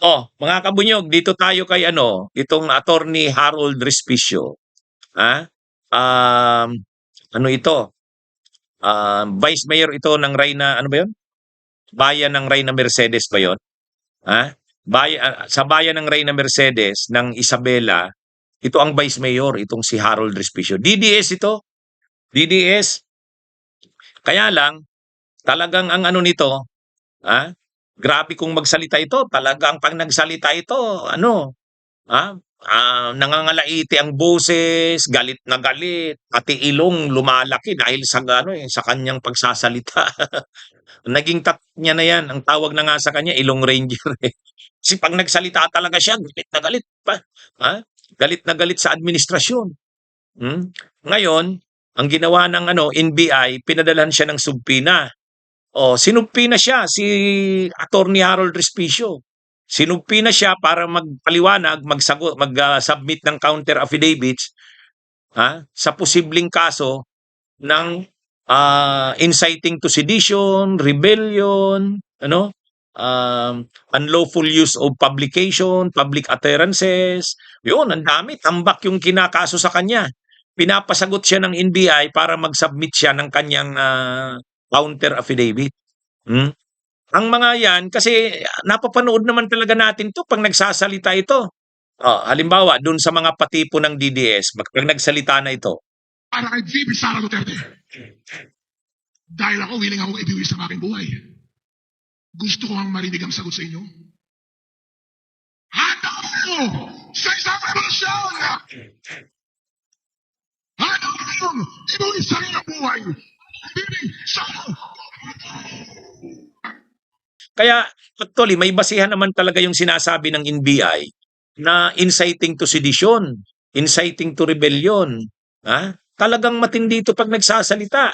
Mga kabunyog, dito tayo kay itong Attorney Harold Respicio. Ha? Um, ano ito? Vice Mayor ito ng Reyna, ano ba 'yun? Bayan ng Reyna Mercedes ba 'yun? Ha? Sa bayan ng Reyna Mercedes ng Isabela, ito ang Vice Mayor, itong si Harold Respicio. DDS ito, DDS. Kaya lang, talagang ang ano nito, ha? Grabe kung magsalita ito, talagang pag nagsalita ito, nangangalaiti ang boses, galit na galit, pati ilong lumalaki dahil sa sa kanyang pagsasalita. Naging niya na 'yan, ang tawag na nga sa kanya Ilong Ranger, eh. Kasi 'pag nagsalita talaga siya galit na galit pa, ha? Galit na galit sa administrasyon, hmm. Ngayon, ang ginawa ng NBI, pinadalhan siya ng subpina. Sinubpina siya si Attorney Harold Respicio. Sinubpina siya para magpaliwanag, submit ng counter affidavits sa posibleng kaso ng inciting to sedition, rebellion, unlawful use of publication, public utterances. Yun, ang dami. Tambak yung kinakaso sa kanya. Pinapasagot siya ng NBI para mag-submit siya ng kanyang counter affidavit. Hmm? Ang mga yan, kasi napapanood naman talaga natin to pag nagsasalita ito. Halimbawa, dun sa mga patipo ng DDS, pag nagsalita na ito. Para kay VP Sara Duterte. Dahil ako, willing akong ibiwis ang aking buhay. Gusto ko ang marinig ang sagot sa inyo. Handa kayo sa isang revolusyon! Handa kayong ibiwis ang inyong buhay! VP Sara! Kaya actually may basihan naman talaga yung sinasabi ng NBI na inciting to sedition, inciting to rebellion. Talagang matindi ito pag nagsasalita.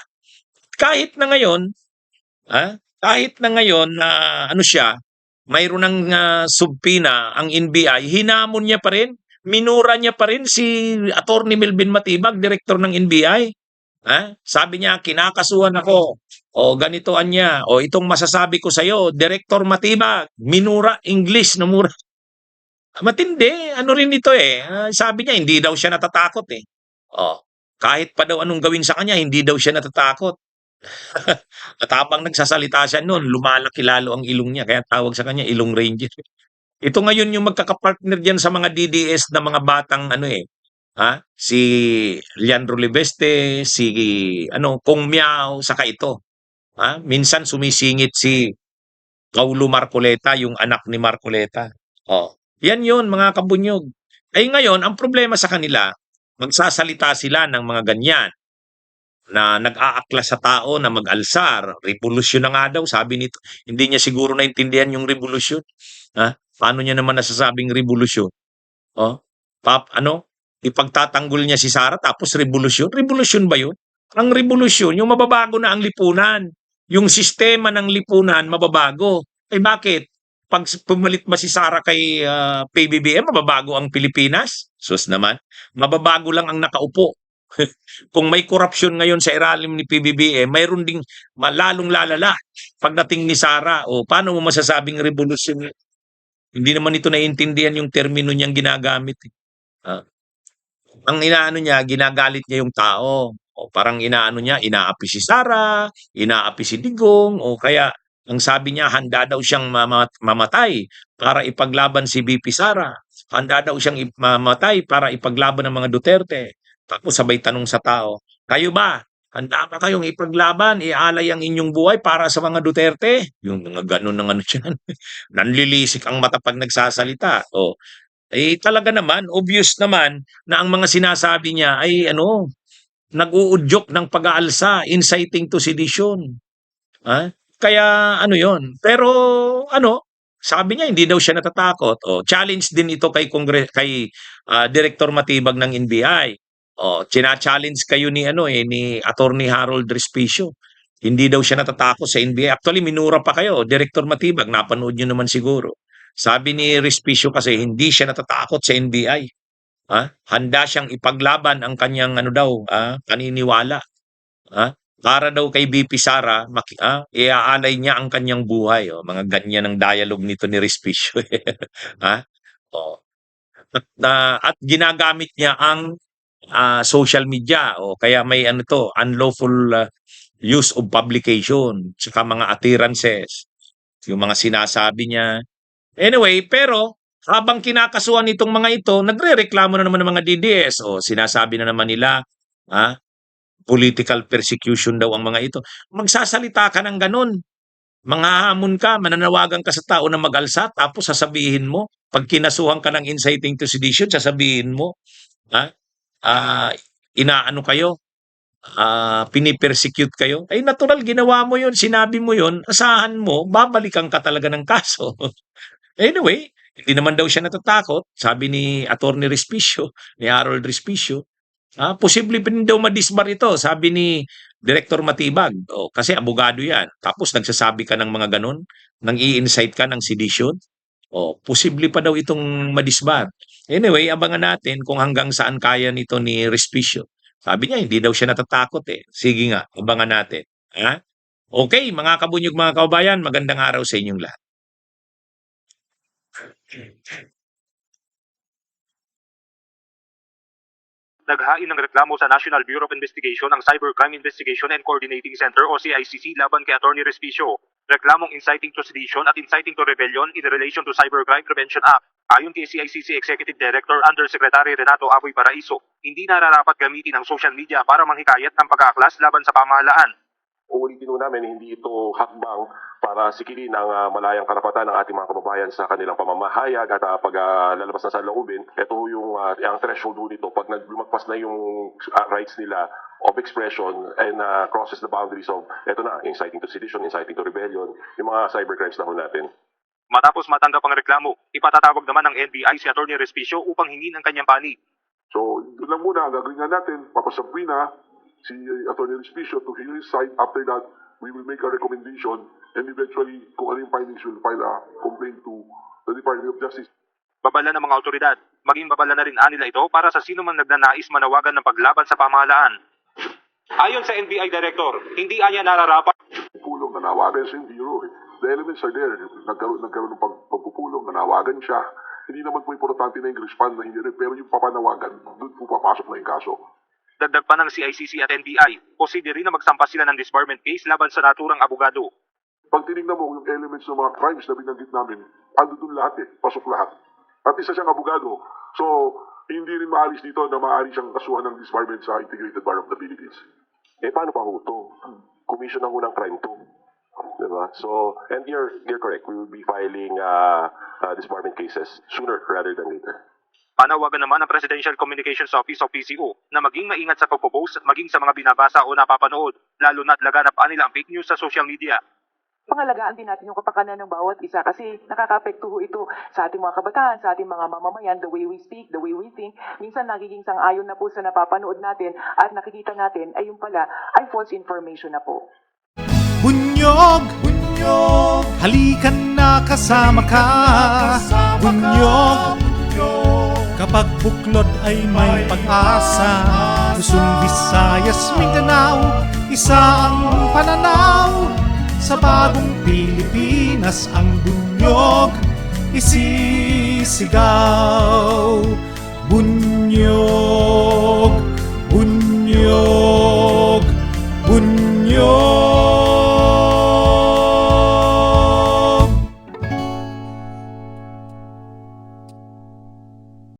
Kahit na ngayon, kahit na ngayon na mayroon ng subpina ang NBI, hinamon niya pa rin, minura niya pa rin si Attorney Melvin Matibag, director ng NBI. Sabi niya, kinakasuhan ako. Ganito anya. Itong masasabi ko sa'yo, Director Matibag, minura, English na mura. Matindi. Ano rin ito eh. Sabi niya, hindi daw siya natatakot eh. Kahit pa daw anong gawin sa kanya, hindi daw siya natatakot. At habang nagsasalita siya noon, lumalaki lalo ang ilong niya. Kaya tawag sa kanya, Ilong Ranger. Ito ngayon yung magkakapartner diyan sa mga DDS na mga batang si Leandro Libeste, si Kung Miao, saka ito. Minsan sumisingit si Paulo Marcoleta, yung anak ni Marcoleta. Yan yun, mga kabunyog. Ay ngayon, ang problema sa kanila, magsasalita sila ng mga ganyan na nag-aakla sa tao na mag-alsar. Revolusyon na nga daw, sabi nito. Hindi niya siguro naintindihan yung revolusyon. Paano niya naman nasasabing revolusyon? Ipagtatanggol niya si Sara tapos revolusyon? Revolusyon ba yun? Ang revolusyon, yung mababago na ang lipunan. Yung sistema ng lipunan, mababago. Bakit? Pag pumalit ba si Sara kay PBBM, mababago ang Pilipinas? Sus naman. Mababago lang ang nakaupo. Kung may korupsyon ngayon sa ilalim ni PBBM, mayroon ding lalong lalala pagdating ni Sara. Paano mo masasabing revolusyon? Hindi naman ito naiintindihan yung termino niyang ginagamit. Ang inaano niya, ginagalit niya yung tao. Parang inaano niya, inaapi si Sara, inaapi si Digong, kaya ang sabi niya, handa daw siyang mamatay para ipaglaban si VP Sara. Handa daw siyang mamatay para ipaglaban ng mga Duterte. Tapos sabay tanong sa tao, kayo ba? Handa ba kayong ipaglaban, ialay ang inyong buhay para sa mga Duterte? Yung mga ganun ng siyan. Nanlilisik ang mata pag nagsasalita. Talaga naman, obvious naman na ang mga sinasabi niya ay nag-uudyok ng pag-aalsa, inciting to sedition. Kaya yon. Pero sabi niya hindi daw siya natatakot. Challenge din ito kay Director Matibag ng NBI. China-challenge kayo ni ni Attorney Harold Respicio. Hindi daw siya natatakot sa NBI. Actually, minura pa kayo, Director Matibag, napanood niyo naman siguro. Sabi ni Respicio kasi hindi siya natatakot sa NBI. Handa siyang ipaglaban ang kanyang paniniwala. para daw kay VP Sara, iaalay niya ang kanyang buhay. Oh. Mga ganyan ang dialogue nito ni Respicio. ha? Oh. At ginagamit niya ang social media. O kaya may ano to, unlawful use of publication, saka mga utterances, yung mga sinasabi niya. Anyway, pero habang kinakasuhan itong mga ito, nagrereklamo na naman ng mga DDS. O sinasabi na naman nila, political persecution daw ang mga ito. Magsasalita ka ng ganun. Manghahamon ka, mananawagan ka sa tao na mag-alsa, tapos sasabihin mo, pag kinasuhan ka ng inciting to sedition, sasabihin mo, ah, inaano kayo, pinipersecute kayo. Ay natural, ginawa mo yun, sinabi mo yun, asahan mo, babalikan ka talaga ng kaso. Anyway, hindi naman daw siya natatakot, sabi ni Attorney Respicio, ni Harold Respicio. Posible pa rin daw madisbar ito, sabi ni Director Matibag. Kasi abogado yan. Tapos nagsasabi ka ng mga ganun, nang i-incite ka ng sedition. Posible pa daw itong madisbar. Anyway, abangan natin kung hanggang saan kaya nito ni Respicio. Sabi niya, hindi daw siya natatakot eh. Sige nga, abangan natin. Okay, mga kabunyog, mga kababayan, magandang araw sa inyong lahat. Naghain ng reklamo sa National Bureau of Investigation ang Cybercrime Investigation and Coordinating Center o CICC laban kay Attorney Respicio. Reklamong inciting to sedition at inciting to rebellion in relation to Cybercrime Prevention Act. Ayon kay CICC Executive Director Undersecretary Renato Aboy Paraiso, hindi nararapat gamitin ang social media para manghikayat ng pag-aaklas laban sa pamahalaan. Uulitin po namin, hindi ito hakbang para sikilin ang malayang karapatan ng ating mga kababayan sa kanilang pamamahayag at pag lalabas na sa loobin. Ito yung ang threshold nito pag lumagpas na yung rights nila of expression and crosses the boundaries of inciting to sedition, inciting to rebellion, yung mga cybercrimes na ho natin. Matapos matanggap ang reklamo, ipatatawag naman ng NBI si Attorney Respicio upang hingin ang kanyang panig. So, doon lang muna, gagawin nga natin, papasabri na si Attorney Respicio to hear his side. After that, we will make a recommendation and eventually, kung ano yung findings, we'll file a complaint to the Department of Justice. Babala ng mga otoridad, maging babala na rin nila ito para sa sino man nagnanais manawagan ng paglaban sa pamahalaan. Ayon sa NBI Director, hindi anya nararapat Pulong, nanawagan siya yung Bureau. The elements are there. Nagkaroon ng pagpupulong, nanawagan siya. Hindi naman po importante na yung respond na hindi rin, pero yung papanawagan, doon po papasok na yung kaso. Dagdag pa ng CICC at NBI, posible rin na magsampa sila ng disbarment case laban sa naturang abogado. Pag tinignan mo yung elements ng mga crimes na binanggit namin, ando doon lahat pasok lahat. At isa siyang abogado. So, hindi rin maalis dito na maaari siyang kasuhan ng disbarment sa Integrated Bar of the Philippines. Paano pa ho ito? Commission na ho ng crime to. Diba? So, and you're correct. We will be filing disbarment cases sooner rather than later. Panawagan naman ng Presidential Communications Office o PCO na maging maingat sa pagpo-post at maging sa mga binabasa o napapanood, lalo na't laganap nila ang fake news sa social media. Pangalagaan din natin yung kapakanan ng bawat isa kasi nakaka-apekto ito sa ating mga kabataan, sa ating mga mamamayan, the way we speak, the way we think. Minsan nagiging sang-ayon na po sa napapanood natin at nakikita natin ay yung pala ay false information na po. Bunyog, bunyog, halikan na kasama ka. Bunyog, kapag buklod ay may pag-asa. Luzon, Visayas, Mindanao, isa ang pananaw. Sa bagong Pilipinas ang bunyog isisigaw. Bunyog, bunyog, bunyog.